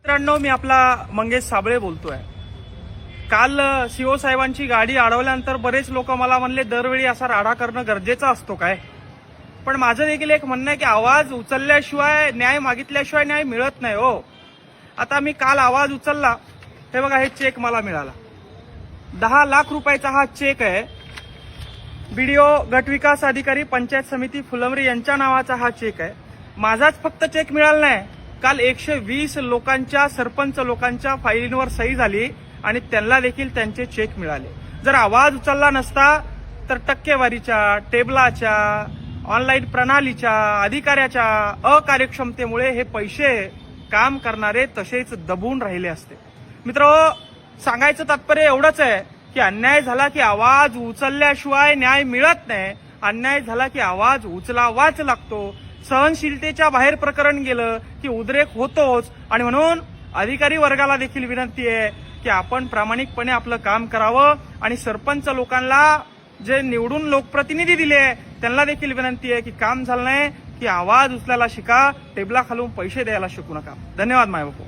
मित्रांनो, मी आपला मंगेश साबळे बोलतोय. काल सीओ साहेबांची गाडी अडवल्यानंतर बरेच लोक मला म्हणले दरवेळी असा राडा करणं गरजेचं असतो काय. पण माझं देखील एक म्हणणं आहे की आवाज उचलल्याशिवाय न्याय मागितल्याशिवाय न्याय मिळत नाही हो. आता मी काल आवाज उचलला, हे बघा, हे चेक मला मिळाला. 10 लाख रुपयाचा हा चेक आहे. बीडीओ गटविकास अधिकारी पंचायत समिती फुलंब्री यांच्या नावाचा हा चेक आहे. माझाच फक्त चेक मिळाला नाही, काल 120 लोकांच्या, सरपंच लोकांच्या फाईलींवर सही झाली आणि त्यांना देखील त्यांचे चेक मिळाले. जर आवाज उचलला नसता तर टक्केवारीच्या, टेबलाच्या, ऑनलाईन प्रणालीच्या, अधिकाऱ्याच्या अकार्यक्षमतेमुळे हे पैसे काम करणारे तसेच दबून राहिले असते. मित्रहो, सांगायचं तात्पर्य एवढंच आहे की अन्याय झाला की आवाज उचलल्याशिवाय न्याय मिळत नाही. अन्याय झाला की आवाज उचलावाच लागतो. सहनशीलतेच्या बाहेर प्रकरण गेलं की उद्रेक होतोच. आणि म्हणून अधिकारी वर्गाला देखील विनंती आहे की आपण प्रामाणिकपणे आपलं काम करावं. आणि सरपंच लोकांना जे निवडून लोकप्रतिनिधी दिले त्यांना देखील विनंती आहे की काम झालं नाही की आवाज उचलायला शिका, टेबला खालून पैसे द्यायला शिकू नका. धन्यवाद मायबापू.